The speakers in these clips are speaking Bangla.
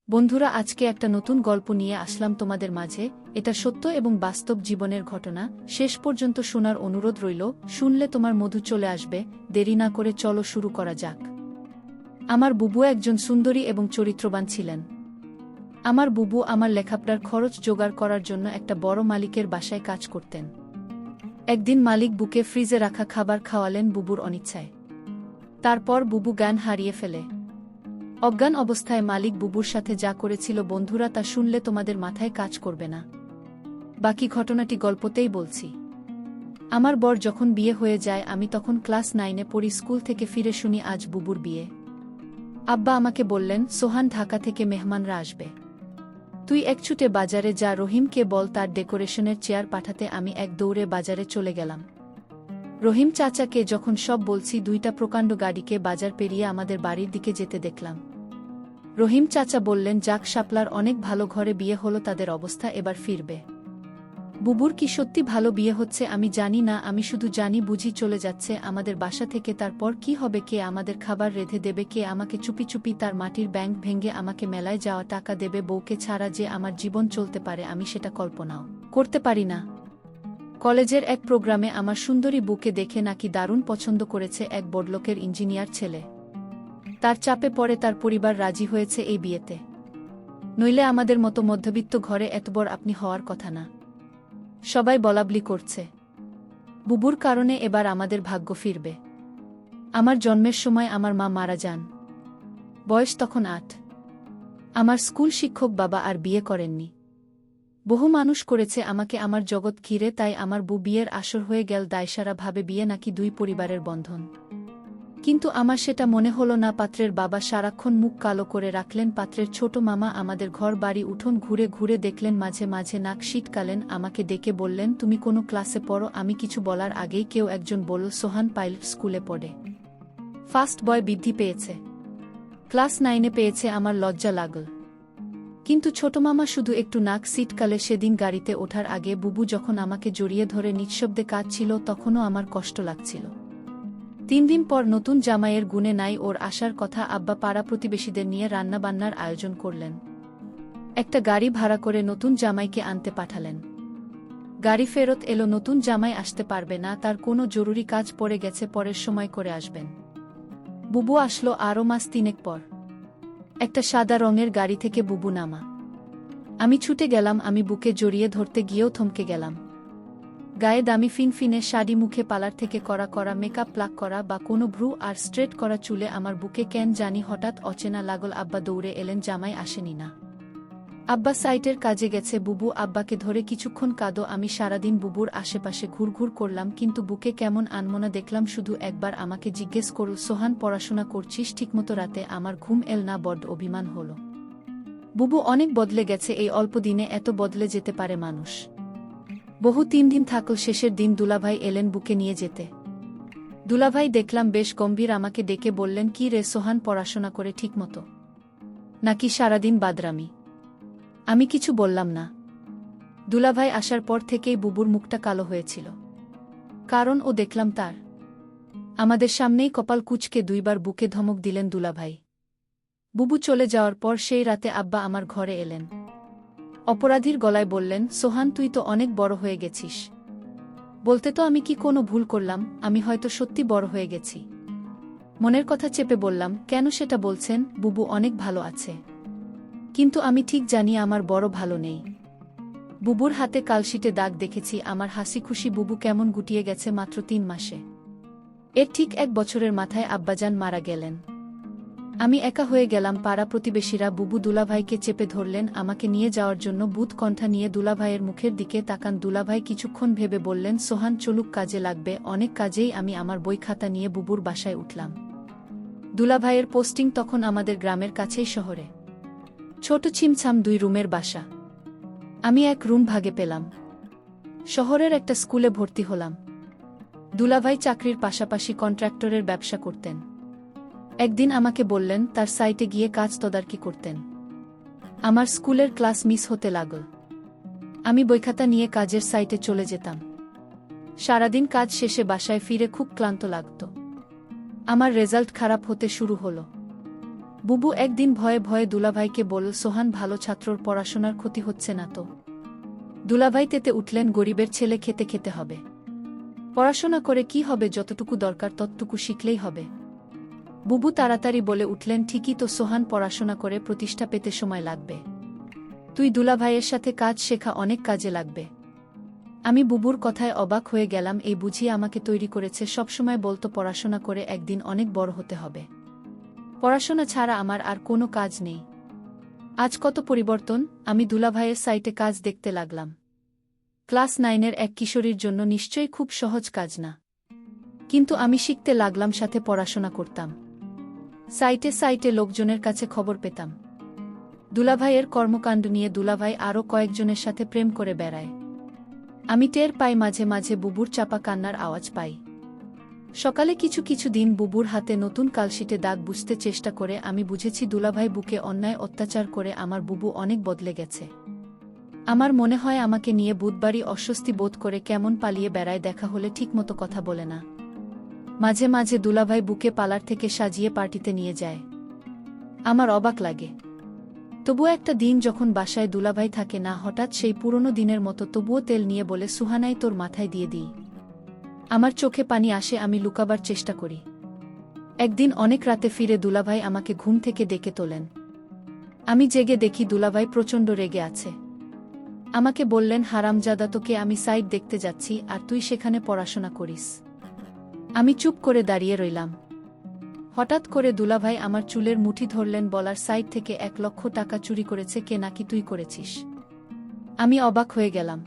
বন্ধুরা, আজকে একটা নতুন গল্প নিয়ে আসলাম তোমাদের মাঝে। এটা সত্য এবং বাস্তব জীবনের ঘটনা। শেষ পর্যন্ত শোনার অনুরোধ রইল। শুনলে তোমার মধু চলে আসবে। দেরি না করে চলো শুরু করা যাক। আমার বুবু একজন সুন্দরী এবং চরিত্রবান ছিলেন। আমার বুবু আমার লেখাপড়ার খরচ জোগাড় করার জন্য একটা বড় মালিকের বাসায় কাজ করতেন। একদিন মালিক বুকে ফ্রিজে রাখা খাবার খাওয়ালেন বুবুর অনিচ্ছায়। তারপর বুবু জ্ঞান হারিয়ে ফেলে। অজ্ঞান অবস্থায় মালিক বুবুর সাথে যা করেছিল বন্ধুরা, তা শুনলে তোমাদের মাথায় কাজ করবে না। বাকি ঘটনাটি গল্পতেই বলছি। আমার বর যখন বিয়ে হয়ে যায়, আমি তখন ক্লাস 9-এ পড়ি। স্কুল থেকে ফিরে শুনি আজ বুবুর বিয়ে। আব্বা আমাকে বললেন, সোহান, ঢাকা থেকে মেহমানরা আসবে, তুই এক ছুটে বাজারে যা, রহিমকে বল তার ডেকোরেশনের চেয়ার পাঠাতে। আমি এক দৌড়ে বাজারে চলে গেলাম। রহিম চাচাকে যখন সব বলছি, দুইটা প্রকাণ্ড গাড়িকে বাজার পেরিয়ে আমাদের বাড়ির দিকে যেতে দেখলাম। রহিম চাচা বললেন, যাক শাপলার, অনেক ভালো ঘরে বিয়ে হলো, তাদের অবস্থা এবার ফিরবে। বুবুর কি সত্যি ভালো বিয়ে হচ্ছে আমি জানি না, আমি শুধু জানি বুঝি চলে যাচ্ছে আমাদের বাসা থেকে। তারপর কি হবে? কে আমাদের খাবার রেঁধে দেবে? কে আমাকে চুপি চুপি তার মাটির ব্যাংক ভেঙে আমাকে মেলায় যাওয়া টাকা দেবে? বউকে ছাড়া যে আমার জীবন চলতে পারে, আমি সেটা কল্পনাও করতে পারি না। কলেজের এক প্রোগ্রামে আমার সুন্দরী বুকে দেখে নাকি দারুণ পছন্দ করেছে এক বড়লোকের ইঞ্জিনিয়ার ছেলে। তার চাপে পড়ে তার পরিবার রাজি হয়েছে এই বিয়েতে। নইলে আমাদের মতো মধ্যবিত্ত ঘরে এত বড় আপনি হওয়ার কথা না। সবাই বলাবলি করছে বুবুর কারণে এবার আমাদের ভাগ্য ফিরবে। আমার জন্মের সময় আমার মা মারা যান। বয়স তখন 8। আমার স্কুল শিক্ষক বাবা আর বিয়ে করেননি। বহু মানুষ করেছে আমাকে, আমার জগৎ ঘিরে। তাই আমার বিয়ের আসর হয়ে গেল। দায়সারা ভাবে বিয়ে নাকি দুই পরিবারের বন্ধন। কিন্তু আমার সেটা মনে হলো না। পাত্রের বাবা সারাক্ষণ মুখ কালো করে রাখলেন। পাত্রের ছোট মামা আমাদের ঘর বাড়ি উঠোন ঘুরে ঘুরে দেখলেন। মাঝে মাঝে নাক শীতকালেন। আমাকে ডেকে বললেন, তুমি কোনো ক্লাসে পড়ো? আমি কিছু বলার আগেই কেউ একজন বলল, সোহান পাইলট স্কুলে পড়ে, ফার্স্ট বয় বৃদ্ধি পেয়েছে, ক্লাস 9-এ পেয়েছে। আমার লজ্জা লাগল। কিন্তু ছোট মামা শুধু একটু নাক শীতকালে। সেদিন গাড়িতে ওঠার আগে বুবু যখন আমাকে জড়িয়ে ধরে নিঃশব্দে কাঁদছিল, তখনও আমার কষ্ট লাগছিল। 3 দিন পর নতুন জামাইয়ের গুণে নাই ওর আসার কথা। আব্বা পাড়া প্রতিবেশীদের নিয়ে রান্নাবান্নার আয়োজন করলেন। একটা গাড়ি ভাড়া করে নতুন জামাইকে আনতে পাঠালেন। গাড়ি ফেরত এলো। নতুন জামাই আসতে পারবে না, তার কোনো জরুরি কাজ পড়ে গেছে, পরের সময় করে আসবেন। বুবু আসলো আরও মাস 3 পর। একটা সাদা রঙের গাড়ি থেকে বুবু নামা। আমি ছুটে গেলাম। আমি বুকে জড়িয়ে ধরতে গিয়েও থমকে গেলাম। গায়ে দামি ফিনফিনে শাড়ি, মুখে পার্লার থেকে করা করা মেকআপ, প্লাক করা বা কোনো ভ্রু আর স্ট্রেট করা চুলে। আমার বুকে কেন জানি হঠাৎ অচেনা লাগল। আব্বা দৌড়ে এলেন। জামাই আসেনি না, আব্বা সাইটের কাজে গেছে। বুবু, আব্বাকে ধরে কিছুক্ষণ কাঁদো। আমি সারাদিন বুবুর আশেপাশে ঘুরঘুর করলাম, কিন্তু বুকে কেমন আনমনা দেখলাম। শুধু একবার আমাকে জিজ্ঞেস করল, সোহান, পড়াশোনা করছিস ঠিকমতো? রাতে আমার ঘুম এল না, বড্ড অভিমান হলো। বুবু অনেক বদলে গেছে। এই অল্প দিনে এত বদলে যেতে পারে মানুষ। বহু 3 দিন থাকল। শেষের দিন দুলাভাই এলেন বুকে নিয়ে যেতে। দুলাভাই দেখলাম বেশ গম্ভীর। আমাকে ডেকে বললেন, কি রে সোহান, পড়াশোনা করে ঠিকমতো নাকি সারাদিন বাদরামি? আমি কিছু বললাম না। দুলাভাই আসার পর থেকেই বুবুর মুখটা কালো হয়েছিল। কারণ ও দেখলাম তার আমাদের সামনেই কপাল কুঁচকে 2বার বুকে ধমক দিলেন দুলাভাই। বুবু চলে যাওয়ার পর সেই রাতে আব্বা আমার ঘরে এলেন। অপরাধীর গলায় বললেন, সোহান, তুই তো অনেক বড় হয়ে গেছিস। বলতে তো আমি কি কোনো ভুল করলাম? আমি হয়তো সত্যি বড় হয়ে গেছি। মনের কথা চেপে বললাম, কেন সেটা বলছেন? বুবু অনেক ভালো আছে। কিন্তু আমি ঠিক জানি আমার বড় ভালো নেই। বুবুর হাতে কালশিটে দাগ দেখেছি। আমার হাসি খুশি বুবু কেমন গুটিয়ে গেছে মাত্র 3 মাসে। এর ঠিক 1 বছরের মাথায় আব্বাজান মারা গেলেন। আমি একা হয়ে গেলাম। পাড়া প্রতিবেশীরা বুবু দুলাভাইকে চেপে ধরলেন আমাকে নিয়ে যাওয়ার জন্য। বুথ কণ্ঠা নিয়ে দুলাভাইয়ের মুখের দিকে তাকান। দুলাভাই কিছুক্ষণ ভেবে বললেন, সোহান চলুক, কাজে লাগবে অনেক। কাজেই আমি আমার বই খাতা নিয়ে বুবুর বাসায় উঠলাম। দুলাভাইয়ের পোস্টিং তখন আমাদের গ্রামের কাছেই শহরে। ছোট ছিমছাম 2 রুমের বাসা। আমি এক রুম ভাগে পেলাম। শহরের একটা স্কুলে ভর্তি হলাম। দুলাভাই চাকরির পাশাপাশি কন্ট্রাক্টরের ব্যবসা করতেন। একদিন আমাকে বললেন তার সাইটে গিয়ে কাজ তদারকি করতেন। আমার স্কুলের ক্লাস মিস হতে লাগল। আমি বইখাতা নিয়ে কাজের সাইটে চলে যেতাম। সারাদিন কাজ শেষে বাসায় ফিরে খুব ক্লান্ত লাগত। আমার রেজাল্ট খারাপ হতে শুরু হলো। বুবু একদিন ভয়ে ভয়ে দুলাভাইকে বলল, সোহান ভালো ছাত্রর পড়াশোনার ক্ষতি হচ্ছে না তো? দুলাভাই তেতে উঠলেন, গরিবের ছেলে খেতে খেতে হবে। পড়াশোনা করে কি হবে, যতটুকু দরকার ততটুকু শিখলেই হবে। বুবু তাড়াতাড়ি বলে উঠলেন, ঠিকই তো সোহান, পড়াশোনা করে প্রতিষ্ঠা পেতে সময় লাগবে। তুই দুলাভাইয়ের সাথে কাজ শেখা, অনেক কাজে লাগবে। আমি বুবুর কথায় অবাক হয়ে গেলাম, এই বুঝিয়ে আমাকে তৈরি করেছে, সবসময় বলতো পড়াশোনা করে একদিন অনেক বড় হতে হবে। পড়াশোনা ছাড়া আমার আর কোনো কাজ নেই। আজ কত পরিবর্তন! আমি দুলাভাইয়ের সাইটে কাজ দেখতে লাগলাম। ক্লাস 9-এর এক কিশোরীর জন্য নিশ্চয়ই খুব সহজ কাজ না, কিন্তু আমি শিখতে লাগলাম, সাথে পড়াশোনা করতাম। সাইটে সাইটে লোকজনের কাছে খবর পেতাম দুলাভাইয়ের কর্মকাণ্ড নিয়ে। দুলাভাই আরও কয়েকজনের সাথে প্রেম করে বেড়ায়। আমি টের পাই, মাঝে মাঝে বুবুর চাপা কান্নার আওয়াজ পাই। সকালে কিছু কিছু দিন বুবুর হাতে নতুন কালশিটে দাগ বুঝতে চেষ্টা করে আমি বুঝেছি দুলাভাই বুকে অন্যায় অত্যাচার করে আমার বুবু অনেক বদলে গেছে। আমার মনে হয় আমাকে নিয়ে বুধবারই অস্বস্তি বোধ করে কেমন পালিয়ে বেড়ায়, দেখা হলে ঠিকমতো কথা বলে না। মাঝে মাঝে দুলাভাই বুকে পালার থেকে সাজিয়ে পার্টিতে নিয়ে যায়। আমার অবাক লাগে। তবুও একটা দিন যখন বাসায় দুলাভাই থাকে না, হঠাৎ সেই পুরনো দিনের মতো তবুও তেল নিয়ে বলে, সুহানাই তোর মাথায় দিয়ে দিই। আমার চোখে পানি আসে, আমি লুকাবার চেষ্টা করি। একদিন অনেক রাতে ফিরে দুলাভাই আমাকে ঘুম থেকে ডেকে তোলেন। আমি জেগে দেখি দুলাভাই প্রচণ্ড রেগে আছে। আমাকে বললেন, হারামজাদা, তোকে আমি সাইট দেখতে যাচ্ছি আর তুই সেখানে পড়াশোনা করিস। আমি চুপ করে দাঁড়িয়ে রইলাম। হঠাৎ করে দুলাভাই আমার চুলের মুঠি ধরলেন, বলার, সাইট থেকে 1 লক্ষ টাকা চুরি করেছে কে, নাকি তুই করেছিস? আমি অবাক হয়ে গেলাম।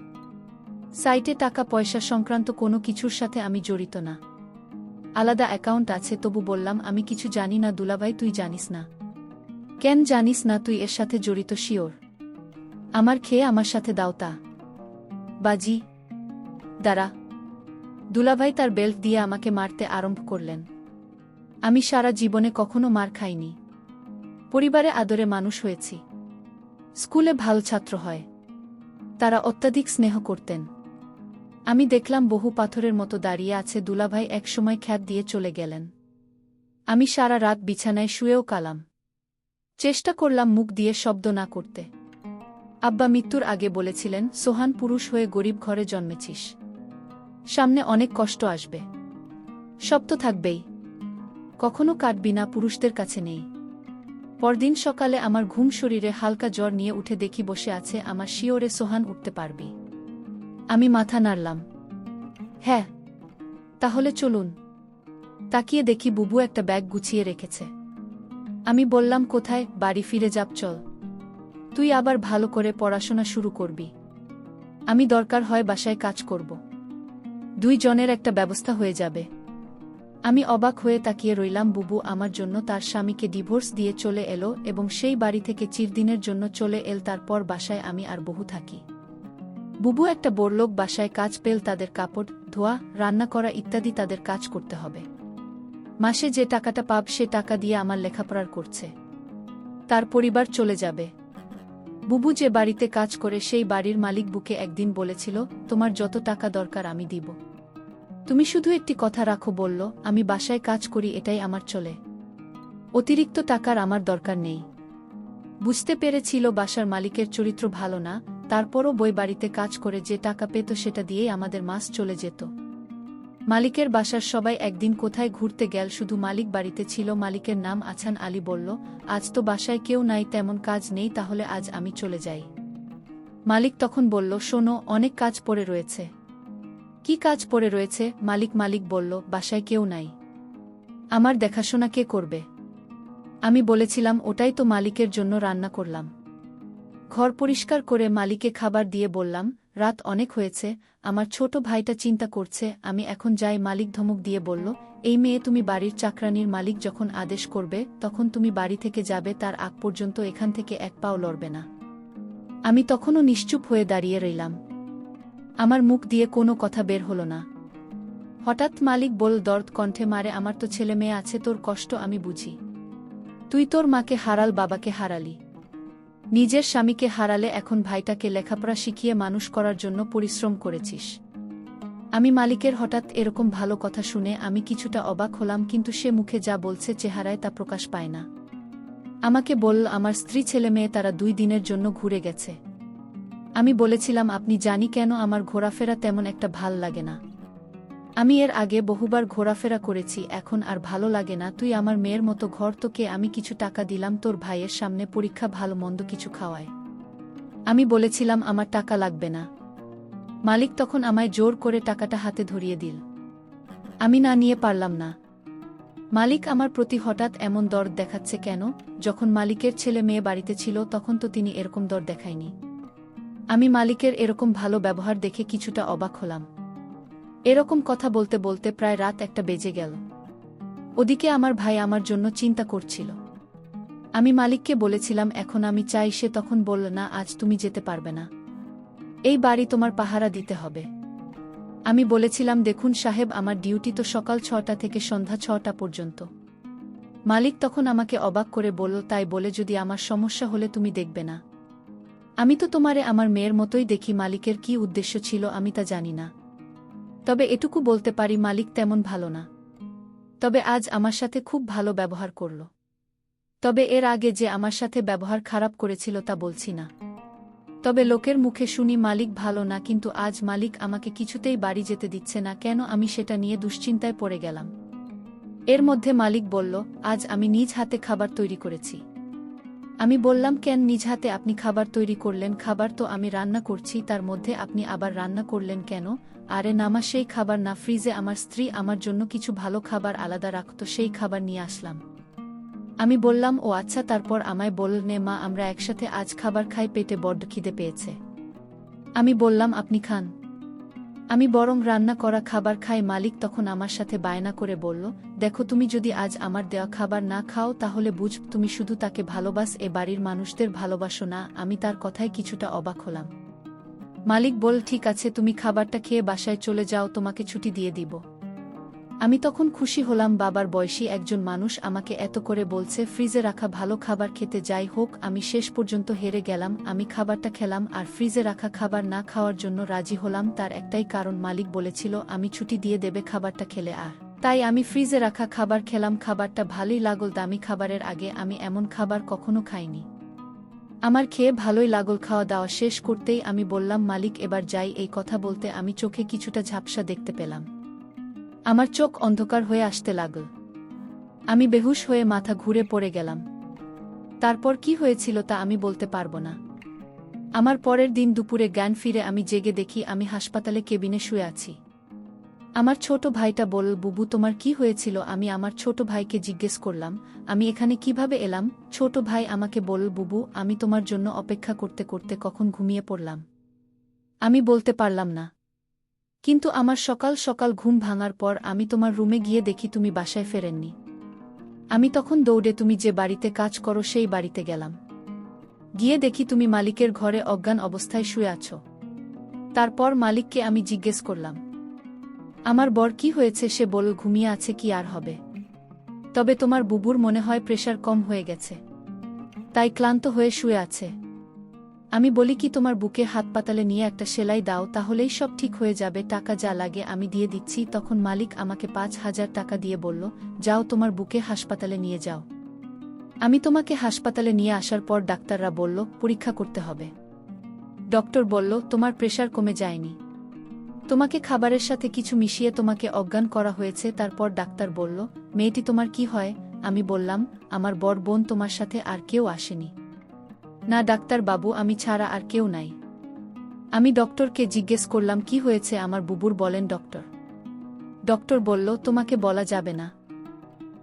সাইটে টাকা পয়সা সংক্রান্ত কোনো কিছুর সাথে আমি জড়িত না। আলাদা অ্যাকাউন্ট আছে। তবু বললাম, আমি কিছু জানি না। দুলাভাই, তুই জানিস না? কেন জানিস না? তুই এর সাথে জড়িত শিওর? আমার খেয়ে আমার সাথে দাওতা বাজি। দাঁড়া। দুলাভাই তার বেল্ট দিয়ে আমাকে মারতে আরম্ভ করলেন। আমি সারা জীবনে কখনো মার খাইনি। পরিবারে আদরে মানুষ হয়েছি। স্কুলে ভালো ছাত্র হয়। তারা অত্যাধিক স্নেহ করতেন। আমি দেখলাম বহু পাথরের মতো দাঁড়িয়ে আছে। দুলাভাই একসময় খ্যাত দিয়ে চলে গেলেন। আমি সারা রাত বিছানায় শুয়েও কালাম। চেষ্টা করলাম মুখ দিয়ে শব্দ না করতে। আব্বা মৃত্যুর আগে বলেছিলেন, সোহান, পুরুষ হয়ে গরিব ঘরে জন্মেছিস, সামনে অনেক কষ্ট আসবে, সব তো থাকবেই, কখনো কাটবি না, পুরুষদের কাছে নেই। পরদিন সকালে আমার ঘুম, শরীরে হালকা জ্বর নিয়ে উঠে দেখি বসে আছে আমার শিওরে, সোহান, উঠতে পারবি? আমি মাথা নাড়লাম। হ্যাঁ। তাহলে চলুন। তাকিয়ে দেখি বুবু একটা ব্যাগ গুছিয়ে রেখেছে। আমি বললাম, কোথায়? বাড়ি ফিরে যাব, চল। তুই আবার ভালো করে পড়াশোনা শুরু করবি। আমি দরকার হয় বাসায় কাজ করব। 2 জনের একটা ব্যবস্থা হয়ে যাবে। আমি অবাক হয়ে তাকিয়ে রইলাম। বুবু আমার জন্য তার স্বামীকে ডিভোর্স দিয়ে চলে এলো এবং সেই বাড়ি থেকে চিরদিনের জন্য চলে এল। তারপর বাসায় আমি আর বহু থাকি। বুবু একটা বড়লোক বাসায় কাজ পেল। তাদের কাপড় ধোয়া, রান্না করা ইত্যাদি তাদের কাজ করতে হবে। মাসে যে টাকাটা পাব সে টাকা দিয়ে আমার লেখাপড়ার করছে। তার পরিবার চলে যাবে। বুবু যে বাড়িতে কাজ করে সেই বাড়ির মালিক বুকে একদিন বলেছিল, তোমার যত টাকা দরকার আমি দিব, তুমি শুধু একটি কথা রাখো। বলল, আমি বাসায় কাজ করি, এটাই আমার চলে, অতিরিক্ত টাকার আমার দরকার নেই। বুঝতে পেরেছিল বাসার মালিকের চরিত্র ভালো না, তারপরও বই বাড়িতে কাজ করে যে টাকা পেত সেটা দিয়েই আমাদের মাস চলে যেত। মালিকের বাসার সবাই একদিন কোথায় ঘুরতে গেল, শুধু মালিক বাড়িতে ছিল। মালিকের নাম আছান আলী। বলল, আজ তো বাসায় কেউ নাই, তেমন কাজ নেই, তাহলে আজ আমি চলে যাই। মালিক তখন বলল, শোনো, অনেক কাজ পড়ে রয়েছে। কি কাজ পড়ে রয়েছে? মালিক বলল, বাসায় কেউ নাই, আমার দেখাশোনা কে করবে? আমি বলেছিলাম, ওটাই তো মালিকের জন্য রান্না করলাম। ঘর পরিষ্কার করে মালিকে খাবার দিয়ে বললাম, রাত অনেক হয়েছে, আমার ছোট ভাইটা চিন্তা করছে, আমি এখন যাই। মালিক ধমক দিয়ে বলল, এই মেয়ে, তুমি বাড়ির চাকরানির, মালিক যখন আদেশ করবে তখন তুমি বাড়ি থেকে যাবে, তার আগ পর্যন্ত এখান থেকে এক পাও লড়বে না। আমি তখনও নিশ্চুপ হয়ে দাঁড়িয়ে রইলাম। আমার মুখ দিয়ে কোনো কথা বের হলো না। হঠাৎ মালিক বলল দর্দ কণ্ঠে, মারে, আমার তো ছেলে মেয়ে আছে, তোর কষ্ট আমি বুঝি। তুই তোর মাকে হারাল, বাবাকে হারালি, নিজের স্বামীকে হারালে, এখন ভাইটাকে লেখাপড়া শিখিয়ে মানুষ করার জন্য পরিশ্রম করেছিস। আমি মালিকের হঠাৎ এরকম ভালো কথা শুনে আমি কিছুটা অবাক হলাম, কিন্তু সে মুখে যা বলছে চেহারায় তা প্রকাশ পায় না। আমাকে বলল আমার স্ত্রী ছেলে মেয়ে তারা 2 দিনের জন্য ঘুরে গেছে। আমি বলেছিলাম আপনি জানি কেন আমার ঘোরাফেরা তেমন একটা ভাল লাগে না। আমি এর আগে বহুবার ঘোরাফেরা করেছি, এখন আর ভালো লাগে না। তুই আমার মেয়ের মতো, ঘর তোকে আমি কিছু টাকা দিলাম তোর ভাইয়ের সামনে পরীক্ষা ভালো মন্দ কিছু খাওয়ায়। আমি বলেছিলাম আমার টাকা লাগবে না। মালিক তখন আমায় জোর করে টাকাটা হাতে ধরিয়ে দিল। আমি না নিয়ে পারলাম না। মালিক আমার প্রতি হঠাৎ এমন দরদ দেখাচ্ছে কেন? যখন মালিকের ছেলে মেয়ে বাড়িতে ছিল তখন তো তিনি এরকম দর দেখায়নি। আমি মালিকের এরকম ভালো ব্যবহার দেখে কিছুটা অবাক হলাম। এরকম কথা বলতে বলতে প্রায় রাত 1টা বেজে গেল। ওদিকে আমার ভাই আমার জন্য চিন্তা করছিল। আমি মালিককে বলেছিলাম এখন আমি চাই, সে তখন বলল না, আজ তুমি যেতে পারবে না, এই বাড়ি তোমার পাহারা দিতে হবে। আমি বলেছিলাম দেখুন সাহেব, আমার ডিউটি তো সকাল 6টা থেকে সন্ধ্যা 6টা পর্যন্ত। মালিক তখন আমাকে অবাক করে বলল, তাই বলে যদি আমার সমস্যা হলে তুমি দেখবে না? আমি তো তোমারে আমার মেয়ের মতোই দেখি। মালিকের কি উদ্দেশ্য ছিল আমি তা জানি না, তবে এটুকু বলতে পারি মালিক তেমন ভালো না। তবে আজ আমার সাথে খুব ভালো ব্যবহার করল। তবে এর আগে যে আমার সাথে ব্যবহার খারাপ করেছিল তা বলছি না। তবে লোকের মুখে শুনি মালিক ভালো না, কিন্তু আজ মালিক আমাকে কিছুতেই বাড়ি যেতে দিচ্ছে না কেন? আমি সেটা নিয়ে দুশ্চিন্তায় পড়ে গেলাম। এর মধ্যে মালিক বলল, আজ আমি নিজ হাতে খাবার তৈরি করেছি। আমি বললাম, কেন নিজ হাতে আপনি খাবার তৈরি করলেন? খাবার তো আমি রান্না করছি, তার মধ্যে আপনি আবার রান্না করলেন কেন? আরে নামা, সেই খাবার না, ফ্রিজে আমার স্ত্রী আমার জন্য কিছু ভালো খাবার আলাদা রাখত, সেই খাবার নিয়ে আসলাম। আমি বললাম, ও আচ্ছা। তারপর আমায় বলল, নে মা আমরা একসাথে আজ খাবার খাই, পেটে বড্ড খিদে পেয়েছে। আমি বললাম, আপনি খান, আমি বরং রান্না করা খাবার খাই। মালিক তখন আমার সাথে বায়না করে বলল, দেখো তুমি যদি আজ আমার দেওয়া খাবার না খাও তাহলে বুঝ তুমি শুধু তাকে ভালোবাস, এ বাড়ির মানুষদের ভালোবাসো না। আমি তার কথায় কিছুটা অবাক হলাম। মালিক বল, ঠিক আছে তুমি খাবারটা খেয়ে বাসায় চলে যাও, তোমাকে ছুটি দিয়ে দিব। আমি তখন খুশি হলাম, বাবার বয়সী একজন মানুষ আমাকে এত করে বলছে, ফ্রিজে রাখা ভালো খাবার খেতে। যাই হোক, আমি শেষ পর্যন্ত হেরে গেলাম। আমি খাবারটা খেলাম আর ফ্রিজে রাখা খাবার না খাওয়ার জন্য রাজি হলাম। তার একটাই কারণ, মালিক বলেছিল আমি ছুটি দিয়ে দেবে খাবারটা খেলে, আর তাই আমি ফ্রিজে রাখা খাবার খেলাম। খাবারটা ভালোই লাগল, দামি খাবারের আগে আমি এমন খাবার কখনো খাইনি। আমার খেয়ে ভালোই লাগল। খাওয়া দাওয়া শেষ করতেই আমি বললাম, মালিক এবার যাই। এই কথা বলতে আমি চোখে কিছুটা ঝাপসা দেখতে পেলাম। আমার চোখ অন্ধকার হয়ে আসতে লাগল। আমি বেহুশ হয়ে মাথা ঘুরে পড়ে গেলাম। তারপর কি হয়েছিল তা আমি বলতে পারবো না। আমার পরের দিন দুপুরে জ্ঞান ফিরে আমি জেগে দেখি আমি হাসপাতালে কেবিনে শুয়ে আছি। আমার ছোট ভাইটা বলল, বুবু তোমার কি হয়েছিল? আমি আমার ছোট ভাইকে জিজ্ঞেস করলাম, আমি এখানে কিভাবে এলাম? ছোট ভাই আমাকে বলল, বুবু আমি তোমার জন্য অপেক্ষা করতে করতে কখন ঘুমিয়ে পড়লাম আমি বলতে পারলাম না। কিন্তু আমার সকাল সকাল ঘুম ভাঙার পর আমি তোমার রুমে গিয়ে দেখি তুমি বাসায় ফেরেননি। আমি তখন দৌড়ে তুমি যে বাড়িতে কাজ করো সেই বাড়িতে গেলাম। গিয়ে দেখি তুমি মালিকের ঘরে অজ্ঞান অবস্থায় শুয়ে আছো। তারপর মালিককে আমি জিজ্ঞেস করলাম, আমার বর কি হয়েছে? সে বলল, ঘুমিয়ে আছে, কি আর হবে। তবে তোমার বুবুর মনে হয় প্রেশার কম হয়ে গেছে, তাই ক্লান্ত হয়ে শুয়ে আছে। আমি বলি কি তোমার বুকে হাসপাতালে নিয়ে একটা সেলাই দাও, তাহলেই সব ঠিক হয়ে যাবে। টাকা যা লাগে আমি দিয়ে দিচ্ছি। তখন মালিক আমাকে 5,000 টাকা দিয়ে বলল, যাও তোমার বুকে হাসপাতালে নিয়ে যাও। আমি তোমাকে হাসপাতালে নিয়ে আসার পর ডাক্তাররা বলল পরীক্ষা করতে হবে। ডক্টর বলল, তোমার প্রেশার কমে যায়নি, তোমাকে খাবারের সাথে কিছু মিশিয়ে তোমাকে অজ্ঞান করা হয়েছে। তারপর ডাক্তার বলল, মেয়েটি তোমার কি হয়? আমি বললাম, আমার বর বোন, তোমার সাথে আর কেউ আসেনি? না ডাক্তার বাবু, আমি ছাড়া আর কেউ নাই। আমি ডক্টরকে জিজ্ঞেস করলাম, কি হয়েছে আমার বুবুর বলেন ডক্টর? ডক্টর বলল, তোমাকে বলা যাবে না।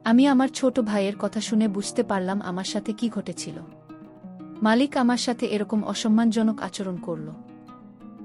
আমি আমার ছোট ভাইয়ের কথা শুনে বুঝতে পারলাম আমার সাথে কি ঘটেছিল। মালিক আমার সাথে এরকম অসম্মানজনক আচরণ করল।